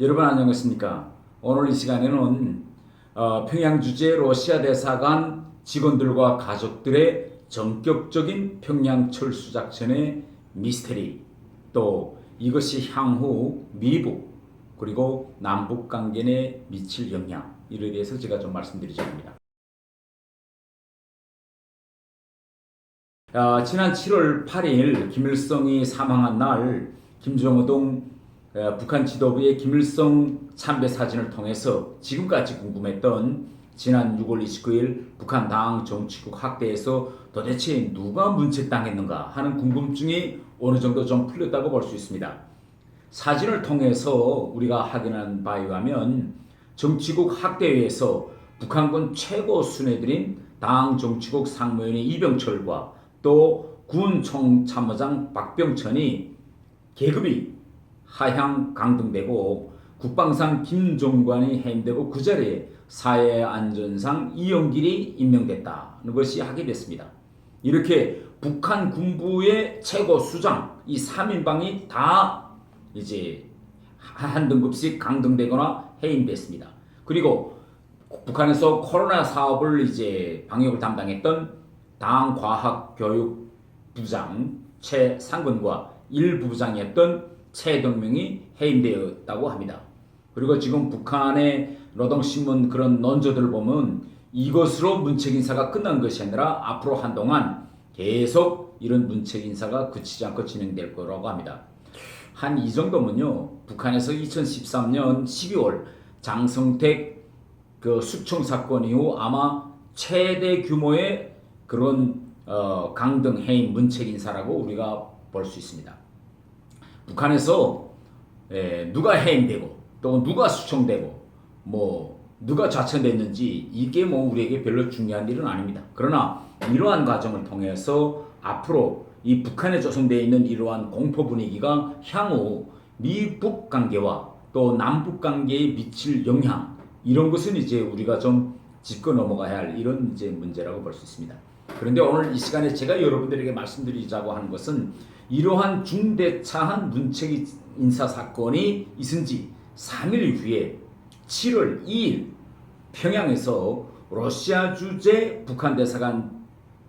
여러분 안녕하십니까? 오늘 이 시간에는 평양 주재 러시아 대사관 직원들과 가족들의 전격적인 평양 철수 작전의 미스테리, 또 이것이 향후 미국 그리고 남북 관계에 미칠 영향, 이에 대해서 제가 좀 말씀드리자 합니다. 지난 7월 8일 김일성이 사망한 날 김정호동 북한 지도부의 김일성 참배 사진을 통해서 지금까지 궁금했던 지난 6월 29일 북한 당 정치국 학대에서 도대체 누가 문책당했는가 하는 궁금증이 어느 정도 좀 풀렸다고 볼 수 있습니다. 사진을 통해서 우리가 확인한 바에 의하면 정치국 학대회에서 북한군 최고 수뇌들인 당 정치국 상무위원회 이병철과 또 군 총참모장 박병천이 계급이 하향 강등되고 국방상 김종관이 해임되고 그 자리에 사회안전상 이영길이 임명됐다는 것이 확인됐습니다. 이렇게 북한 군부의 최고 수장 이 3인방이 다 이제 한 등급씩 강등되거나 해임됐습니다. 그리고 북한에서 코로나 사업을 이제 방역을 담당했던 당 과학교육부장 최상근과 일부부장이었던 최동명이 해임되었다고 합니다. 그리고 지금 북한의 노동신문 그런 논조들을 보면 이것으로 문책인사가 끝난 것이 아니라 앞으로 한동안 계속 이런 문책인사가 그치지 않고 진행될 거라고 합니다. 한 이 정도면요, 북한에서 2013년 12월 장성택 그 숙청 사건 이후 아마 최대 규모의 그런 강등 해임 문책 인사라고 우리가 볼 수 있습니다. 북한에서 누가 해임되고 또 누가 수청되고 뭐 누가 좌천됐는지 이게 뭐 우리에게 별로 중요한 일은 아닙니다. 그러나 이러한 과정을 통해서 앞으로 이 북한에 조성되어 있는 이러한 공포 분위기가 향후 미북 관계와 또 남북 관계에 미칠 영향, 이런 것은 이제 우리가 좀 짚고 넘어가야 할 이런 이제 문제라고 볼 수 있습니다. 그런데 오늘 이 시간에 제가 여러분들에게 말씀드리자고 하는 것은 이러한 중대차한 문책 인사 사건이 있은 지 3일 후에 7월 2일 평양에서 러시아 주재 북한 대사관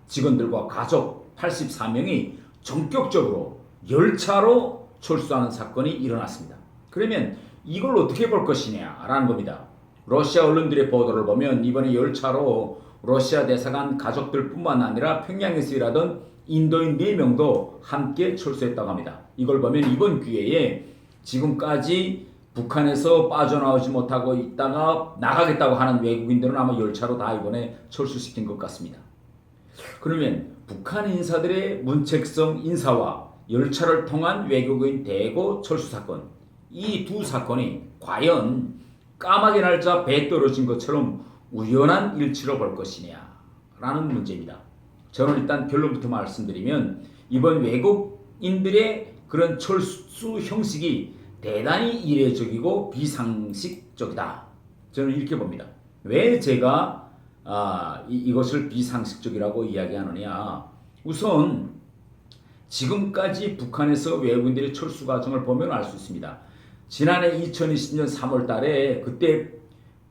직원들과 가족 84명이 전격적으로 열차로 철수하는 사건이 일어났습니다. 그러면 이걸 어떻게 볼 것이냐라는 겁니다. 러시아 언론들의 보도를 보면 이번에 열차로 러시아 대사관 가족들뿐만 아니라 평양에서 일하던 인도인 4명도 함께 철수했다고 합니다. 이걸 보면 이번 기회에 지금까지 북한에서 빠져나오지 못하고 있다가 나가겠다고 하는 외국인들은 아마 열차로 다 이번에 철수시킨 것 같습니다. 그러면 북한 인사들의 문책성 인사와 열차를 통한 외국인 대거 철수 사건, 이 두 사건이 과연 까마귀 날짜 배 떨어진 것처럼 우연한 일치로 볼 것이냐라는 문제입니다. 저는 일단 결론부터 말씀드리면 이번 외국인들의 그런 철수 형식이 대단히 이례적이고 비상식적이다. 저는 이렇게 봅니다. 왜 제가 이것을 비상식적이라고 이야기하느냐. 우선 지금까지 북한에서 외국인들의 철수 과정을 보면 알 수 있습니다. 지난해 2020년 3월 달에 그때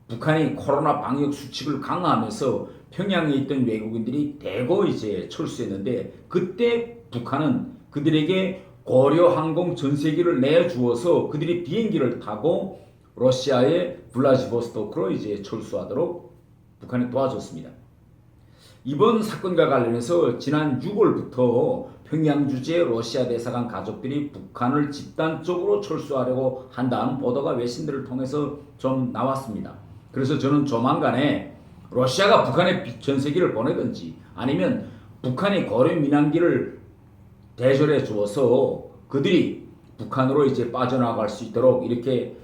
북한이 코로나 방역 수칙을 강화하면서 평양에 있던 외국인들이 대거 이제 철수했는데 그때 북한은 그들에게 고려 항공 전세기를 내주어서 그들이 비행기를 타고 러시아의 블라디보스토크로 이제 철수하도록 북한이 도와줬습니다. 이번 사건과 관련해서 지난 6월부터 평양 주재 러시아 대사관 가족들이 북한을 집단적으로 철수하려고 한다는 보도가 외신들을 통해서 좀 나왔습니다. 그래서 저는 조만간에 러시아가 북한에 전세기를 보내든지 아니면 북한이 고려 민항기를 대절해 주어서 그들이 북한으로 이제 빠져나갈 수 있도록 이렇게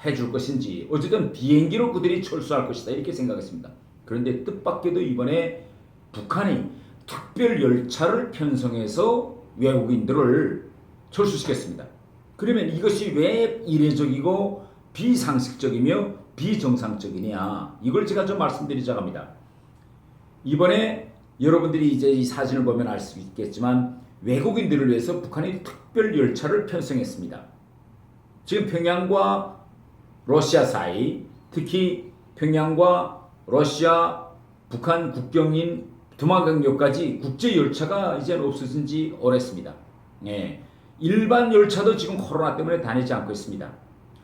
해줄 것인지, 어쨌든 비행기로 그들이 철수할 것이다 이렇게 생각했습니다. 그런데 뜻밖에도 이번에 북한이 특별 열차를 편성해서 외국인들을 철수시켰습니다. 그러면 이것이 왜 이례적이고 비상식적이며 비정상적이냐, 이걸 제가 좀 말씀드리자고 합니다. 이번에 여러분들이 이제 이 사진을 보면 알 수 있겠지만 외국인들을 위해서 북한이 특별 열차를 편성했습니다. 지금 평양과 러시아 사이, 특히 평양과 러시아, 북한 국경인 두만강역까지 국제 열차가 이제는 없어진 지 오래습니다. 예. 일반 열차도 지금 코로나 때문에 다니지 않고 있습니다.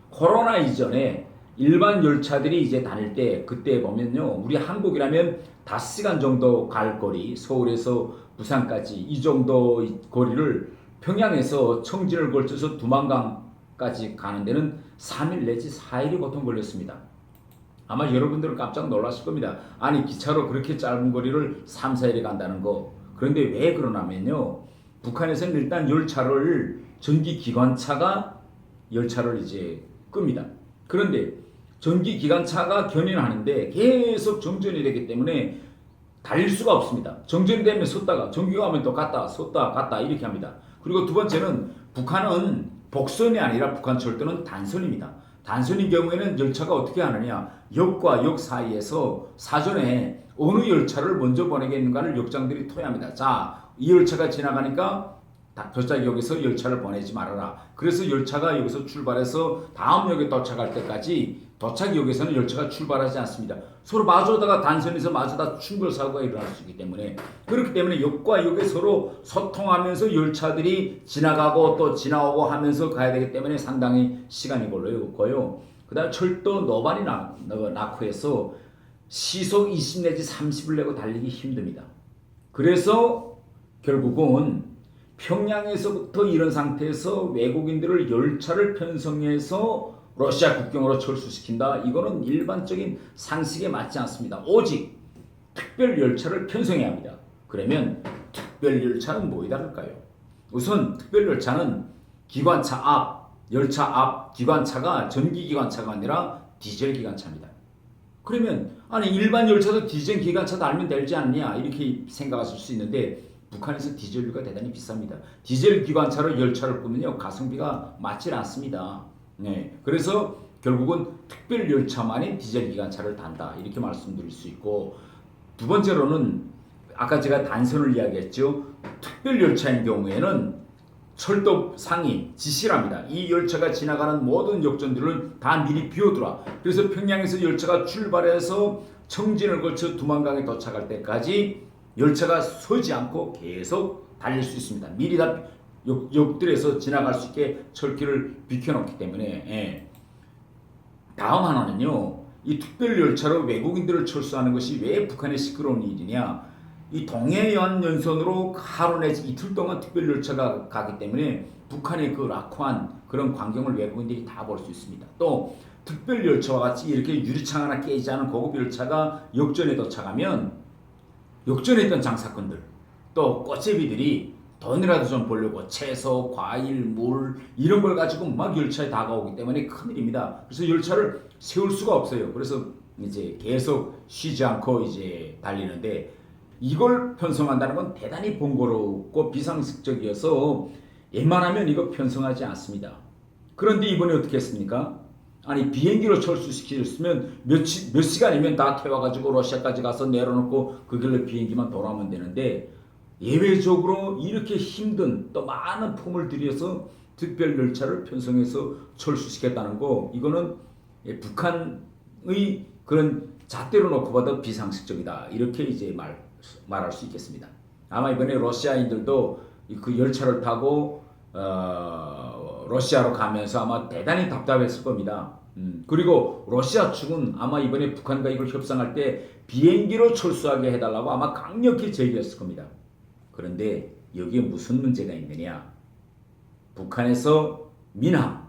코로나 이전에 일반 열차들이 이제 다닐 때 그때 보면요. 우리 한국이라면 5시간 정도 갈 거리, 서울에서 부산까지 이 정도 거리를 평양에서 청진을 걸쳐서 두만강까지 가는 데는 3일 내지 4일이 보통 걸렸습니다. 아마 여러분들은 깜짝 놀라실 겁니다. 아니 기차로 그렇게 짧은 거리를 3, 4일에 간다는 거. 그런데 왜 그러냐면요. 북한에서는 일단 열차를 전기 기관차가 열차를 이제 끕니다. 그런데 전기 기관차가 견인하는데 계속 정전이 되기 때문에 달릴 수가 없습니다. 정전이 되면 섰다가 전기가 오면 또 갔다 섰다 갔다 이렇게 합니다. 그리고 두 번째는 북한은 복선이 아니라 북한 철도는 단선입니다. 단선인 경우에는 열차가 어떻게 하느냐, 역과 역 사이에서 사전에 어느 열차를 먼저 보내겠는가를 역장들이 토의합니다. 자, 이 열차가 지나가니까 도착역에서 열차를 보내지 말아라. 그래서 열차가 여기서 출발해서 다음 역에 도착할 때까지 도착역에서는 열차가 출발하지 않습니다. 서로 마주하다가 단선에서 마주다 충돌사고가 일어날 수 있기 때문에, 그렇기 때문에 역과 역에 서로 소통하면서 열차들이 지나가고 또 지나오고 하면서 가야 되기 때문에 상당히 시간이 걸려요. 그 다음 철도 노반이 낳고 해서 시속 20 내지 30을 내고 달리기 힘듭니다. 그래서 결국은 평양에서부터 이런 상태에서 외국인들을 열차를 편성해서 러시아 국경으로 철수시킨다. 이거는 일반적인 상식에 맞지 않습니다. 오직 특별 열차를 편성해야 합니다. 그러면 특별 열차는 뭐에 다를까요? 우선 특별 열차는 기관차 앞, 열차 앞 기관차가 전기 기관차가 아니라 디젤 기관차입니다. 그러면 아니 일반 열차도 디젤 기관차 달면 되지 않냐 이렇게 생각하실 수 있는데, 북한에서 디젤료가 대단히 비쌉니다. 디젤 기관차로 열차를 끄면요 가성비가 맞질 않습니다. 네, 그래서 결국은 특별 열차만이 디젤 기관차를 단다 이렇게 말씀드릴 수 있고, 두 번째로는 아까 제가 단선을 이야기했죠. 특별 열차인 경우에는 철도 상이 지시를 합니다. 이 열차가 지나가는 모든 역전들은 다 미리 비워두라. 그래서 평양에서 열차가 출발해서 청진을 거쳐 두만강에 도착할 때까지 열차가 서지 않고 계속 달릴 수 있습니다. 미리 다 역들에서 지나갈 수 있게 철길을 비켜놓기 때문에. 예. 다음 하나는요. 이 특별 열차로 외국인들을 철수하는 것이 왜 북한의 시끄러운 일이냐. 이 동해연 연선으로 하루 내지 이틀 동안 특별 열차가 가기 때문에 북한의 그 락후한 그런 광경을 외국인들이 다 볼 수 있습니다. 또 특별 열차와 같이 이렇게 유리창 하나 깨지지 않은 고급 열차가 역전에 도착하면 역전에 있던 장사꾼들 또 꽃제비들이 돈이라도 좀 벌려고 채소, 과일, 물 이런 걸 가지고 막 열차에 다가오기 때문에 큰일입니다. 그래서 열차를 세울 수가 없어요. 그래서 이제 계속 쉬지 않고 이제 달리는데, 이걸 편성한다는 건 대단히 번거롭고 비상식적이어서 웬만하면 이거 편성하지 않습니다. 그런데 이번에 어떻게 했습니까? 아니 비행기로 철수시켰으면 몇 시간이면 다 태워가지고 러시아까지 가서 내려놓고 그 길로 비행기만 돌아오면 되는데, 예외적으로 이렇게 힘든 또 많은 품을 들여서 특별 열차를 편성해서 철수시켰다는 거, 이거는 북한의 그런 잣대로 놓고 봐도 비상식적이다 이렇게 이제 말할 수 있겠습니다. 아마 이번에 러시아인들도 그 열차를 타고 러시아로 가면서 아마 대단히 답답했을 겁니다. 그리고 러시아 측은 아마 이번에 북한과 이걸 협상할 때 비행기로 철수하게 해달라고 아마 강력히 제기했을 겁니다. 그런데 여기에 무슨 문제가 있느냐. 북한에서 민항,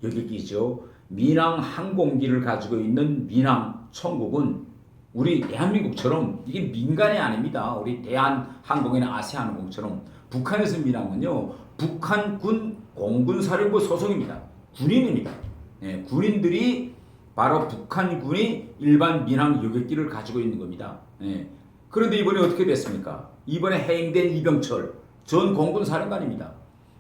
여기 끼죠. 민항 항공기를 가지고 있는 민항 총국은 우리 대한민국처럼 이게 민간이 아닙니다. 우리 대한항공이나 아시아항공처럼 북한에서 민항은요 북한군 공군사령부 소속입니다. 군인입니다. 네, 군인들이 바로 북한군이 일반 민항 여객기를 가지고 있는 겁니다. 네. 그런데 이번에 어떻게 됐습니까? 이번에 해임된 이병철 전 공군사령관입니다.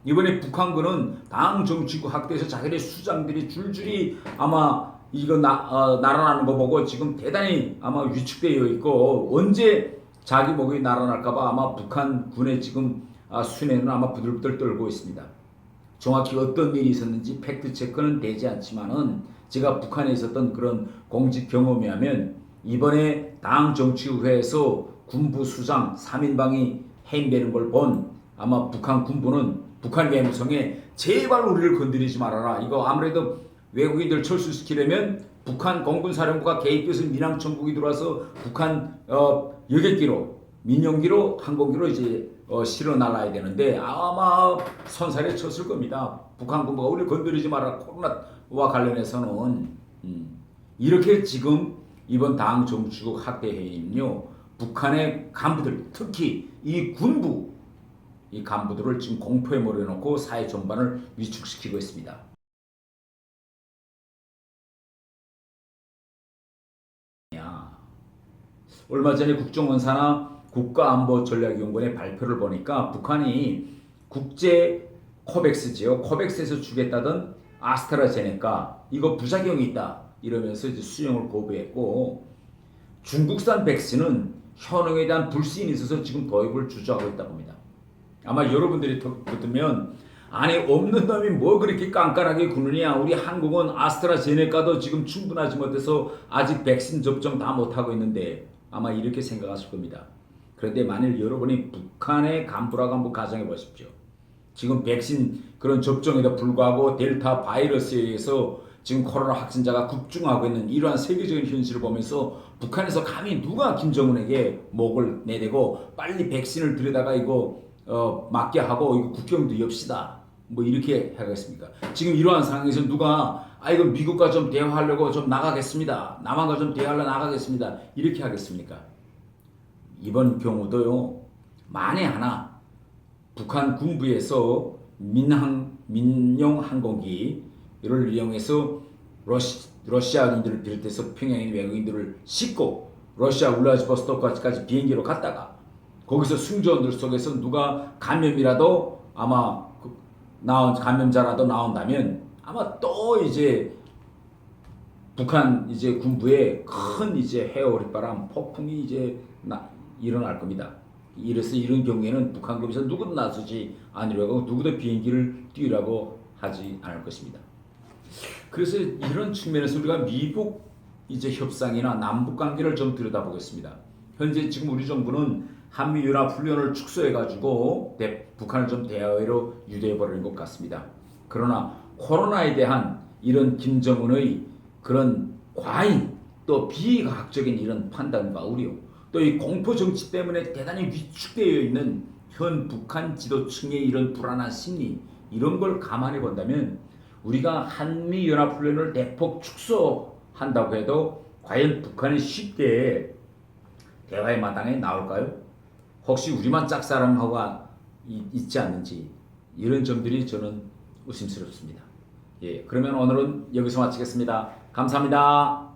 이번에 북한군은 당 정치구 학대에서 자기네 수장들이 줄줄이 아마 이거 날아나는 거 보고 지금 대단히 아마 위축되어 있고, 언제 자기 목이 날아날까봐 아마 북한군의 지금 순회는 아마 부들부들 떨고 있습니다. 정확히 어떤 일이 있었는지 팩트 체크는 되지 않지만은 제가 북한에 있었던 그런 공직 경험에 하면 이번에 당 정치회에서 군부 수장 3인방이 해임되는 걸 본 아마 북한 군부는 북한 외무성에 제발 우리를 건드리지 말아라. 이거 아무래도 외국인들 철수시키려면 북한 공군사령부가 개입돼서 민항천국이 들어와서 북한 여객기로 민용기로 항공기로 이제 실어 날라야 되는데 아마 선살에 쳤을 겁니다. 북한 군부가 우리를 건드리지 마라. 코로나와 관련해서는 이렇게 지금 이번 당 정치국 학대회의는요. 북한의 간부들 특히 이 군부 이 간부들을 지금 공포에 몰아넣고 사회 전반을 위축시키고 있습니다. 얼마 전에 국정원사나 국가안보전략연구원의 발표를 보니까 북한이 국제 코백스지요. 코백스에서 주겠다던 아스트라제네카 이거 부작용이 있다 이러면서 이제 수용을 거부했고 중국산 백신은 현황에 대한 불신이 있어서 지금 도입을 주저하고 있다고 합니다. 아마 여러분들이 들으면 아니 없는 놈이 뭐 그렇게 깐깐하게 구느냐. 우리 한국은 아스트라제네카도 지금 충분하지 못해서 아직 백신 접종 다 못하고 있는데 아마 이렇게 생각하실 겁니다. 그런데 만일 여러분이 북한의 간부 가정해 보십시오. 지금 백신 그런 접종에도 불구하고 델타 바이러스에 의해서 지금 코로나 확진자가 급증하고 있는 이러한 세계적인 현실을 보면서 북한에서 감히 누가 김정은에게 목을 내대고 빨리 백신을 들여다가 이거 맞게 하고 이거 국경도 엽시다. 뭐 이렇게 하겠습니까? 지금 이러한 상황에서 누가 이거 미국과 좀 대화하려고 좀 나가겠습니다. 남한과 좀 대화하려 나가겠습니다. 이렇게 하겠습니까? 이번 경우도요. 만에 하나 북한 군부에서 민용 항공기를 이용해서 러시아인들을 비롯해서 평양인 외국인들을 싣고 러시아 울라디보스토크까지 비행기로 갔다가 거기서 승조원들 속에서 누가 감염이라도 아마 감염자라도 나온다면 아마 또 이제 북한 이제 군부에 큰 이제 해오리바람 폭풍이 이제 일어날 겁니다. 이래서 이런 경우에는 북한군에서 누구도 나서지 않으려고 누구도 비행기를 띄우라고 하지 않을 것입니다. 그래서 이런 측면에서 우리가 미국 이제 협상이나 남북 관계를 좀 들여다보겠습니다. 현재 지금 우리 정부는 한미연합훈련을 축소해가지고 북한을 좀 대화로 유도해버리는 것 같습니다. 그러나 코로나에 대한 이런 김정은의 그런 과잉 또 비과학적인 이런 판단과 우려 또 이 공포 정치 때문에 대단히 위축되어 있는 현 북한 지도층의 이런 불안한 심리 이런 걸 감안해 본다면 우리가 한미연합훈련을 대폭 축소한다고 해도 과연 북한이 쉽게 대화의 마당에 나올까요? 혹시 우리만 짝사랑하고 있지 않는지 이런 점들이 저는 의심스럽습니다. 예, 그러면 오늘은 여기서 마치겠습니다. 감사합니다.